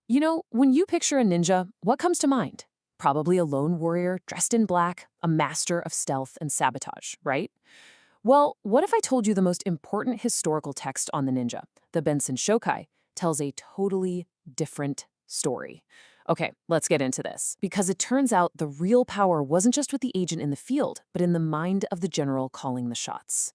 When you picture a ninja, what comes to mind? Probably a lone warrior dressed in black, a master of stealth and sabotage, right? Well, what if I told you the most important historical text on the ninja, the Bansenshukai, tells a totally different story? Okay, let's get into this. Because it turns out the real power wasn't just with the agent in the field, but in the mind of the general calling the shots.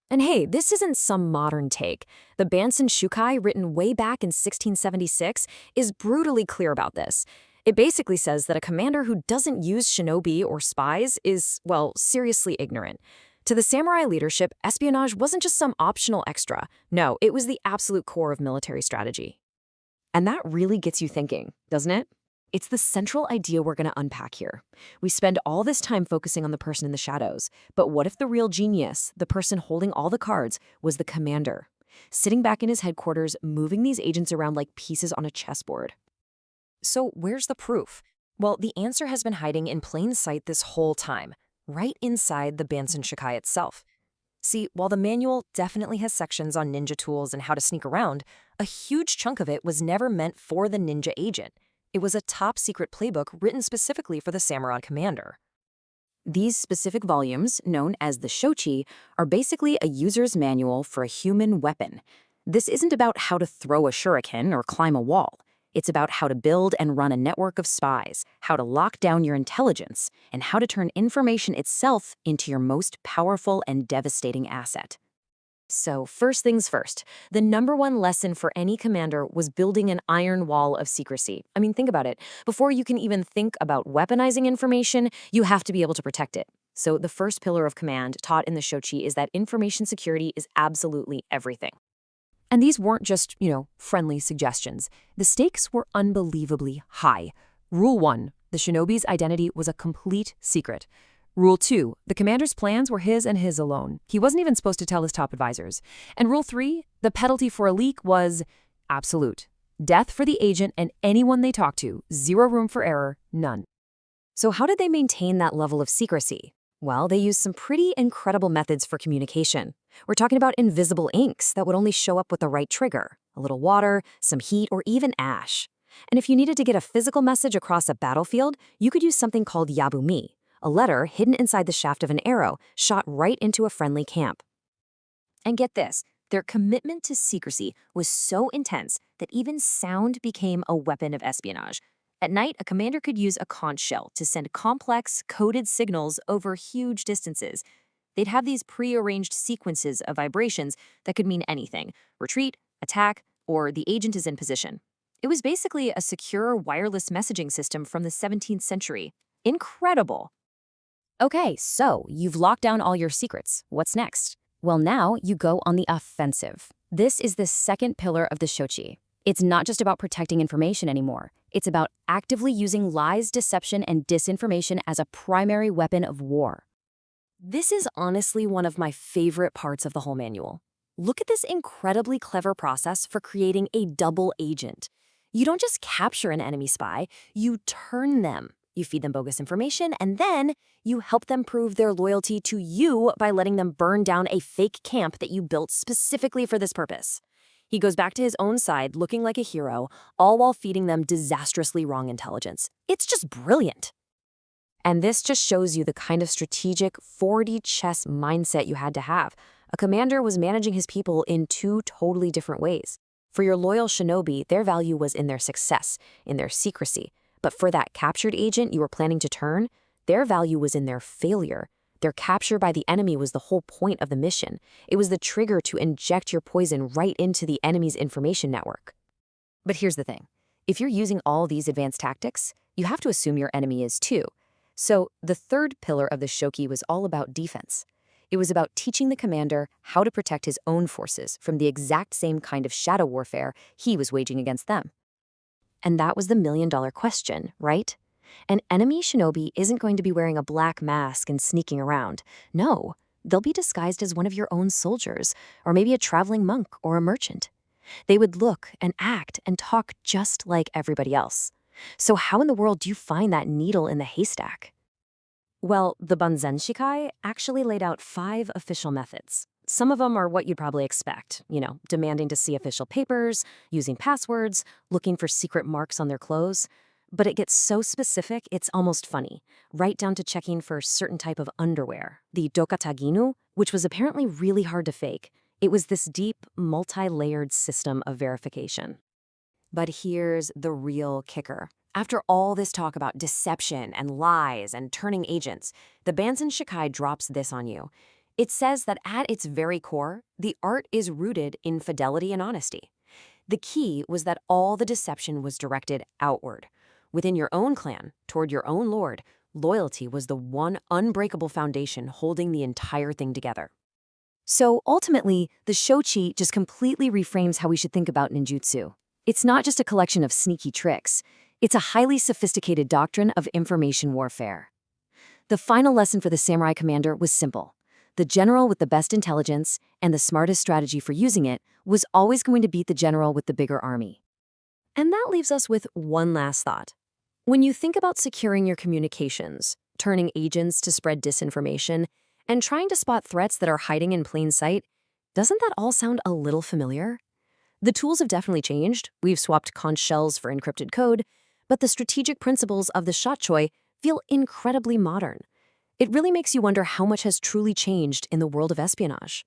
And hey, this isn't some modern take. The Bansenshukai, written way back in 1676, is brutally clear about this. It basically says that a commander who doesn't use shinobi or spies is, well, seriously ignorant. To the samurai leadership, espionage wasn't just some optional extra. No, it was the absolute core of military strategy. And that really gets you thinking, doesn't it? It's the central idea we're going to unpack here. We spend all this time focusing on the person in the shadows, but what if the real genius, the person holding all the cards, was the commander, sitting back in his headquarters, moving these agents around like pieces on a chessboard? So where's the proof? Well, the answer has been hiding in plain sight this whole time, right inside the Bansenshukai itself. See, while the manual definitely has sections on ninja tools and how to sneak around, a huge chunk of it was never meant for the ninja agent. It was a top-secret playbook written specifically for the samurai commander. These specific volumes, known as the shochi, are basically a user's manual for a human weapon. This isn't about how to throw a shuriken or climb a wall. It's about how to build and run a network of spies, how to lock down your intelligence, and how to turn information itself into your most powerful and devastating asset. So first things first, the #1 lesson for any commander was building an iron wall of secrecy. I mean, think about it. Before you can even think about weaponizing information, you have to be able to protect it. So the first pillar of command taught in the shochi is that information security is absolutely everything. And these weren't just, friendly suggestions. The stakes were unbelievably high. Rule 1, the shinobi's identity was a complete secret. Rule 2, the commander's plans were his and his alone. He wasn't even supposed to tell his top advisors. And Rule 3, the penalty for a leak was absolute. Death for the agent and anyone they talked to, zero room for error, none. So how did they maintain that level of secrecy? Well, they used some pretty incredible methods for communication. We're talking about invisible inks that would only show up with the right trigger, a little water, some heat, or even ash. And if you needed to get a physical message across a battlefield, you could use something called yabumi, a letter hidden inside the shaft of an arrow shot right into a friendly camp. And get this, their commitment to secrecy was so intense that even sound became a weapon of espionage. At night, a commander could use a conch shell to send complex, coded signals over huge distances. They'd have these pre-arranged sequences of vibrations that could mean anything: retreat, attack, or the agent is in position. It was basically a secure wireless messaging system from the 17th century. Incredible! Okay, so you've locked down all your secrets. What's next? Well, now you go on the offensive. This is the second pillar of the shochi. It's not just about protecting information anymore. It's about actively using lies, deception, and disinformation as a primary weapon of war. This is honestly one of my favorite parts of the whole manual. Look at this incredibly clever process for creating a double agent. You don't just capture an enemy spy, you turn them. You feed them bogus information, and then you help them prove their loyalty to you by letting them burn down a fake camp that you built specifically for this purpose. He goes back to his own side looking like a hero, all while feeding them disastrously wrong intelligence. It's just brilliant. And this just shows you the kind of strategic 4D chess mindset you had to have. A commander was managing his people in two totally different ways. For your loyal shinobi, their value was in their success, in their secrecy. But for that captured agent you were planning to turn, their value was in their failure. Their capture by the enemy was the whole point of the mission. It was the trigger to inject your poison right into the enemy's information network. But here's the thing. If you're using all these advanced tactics, you have to assume your enemy is too. So the third pillar of the shoki was all about defense. It was about teaching the commander how to protect his own forces from the exact same kind of shadow warfare he was waging against them. And that was the million-dollar question, right? An enemy shinobi isn't going to be wearing a black mask and sneaking around. No, they'll be disguised as one of your own soldiers, or maybe a traveling monk or a merchant. They would look and act and talk just like everybody else. So how in the world do you find that needle in the haystack? Well, the Bansenshukai actually laid out 5 official methods. Some of them are what you'd probably expect, demanding to see official papers, using passwords, looking for secret marks on their clothes. But it gets so specific, it's almost funny, right down to checking for a certain type of underwear, the dokataginu, which was apparently really hard to fake. It was this deep, multi-layered system of verification. But here's the real kicker. After all this talk about deception and lies and turning agents, the Bansenshukai drops this on you. It says that at its very core, the art is rooted in fidelity and honesty. The key was that all the deception was directed outward. Within your own clan, toward your own lord, loyalty was the one unbreakable foundation holding the entire thing together. So ultimately, the shochi just completely reframes how we should think about ninjutsu. It's not just a collection of sneaky tricks. It's a highly sophisticated doctrine of information warfare. The final lesson for the samurai commander was simple. The general with the best intelligence and the smartest strategy for using it was always going to beat the general with the bigger army. And that leaves us with one last thought. When you think about securing your communications, turning agents to spread disinformation, and trying to spot threats that are hiding in plain sight, doesn't that all sound a little familiar? The tools have definitely changed. We've swapped conch shells for encrypted code, but the strategic principles of the shotchoi feel incredibly modern. It really makes you wonder how much has truly changed in the world of espionage.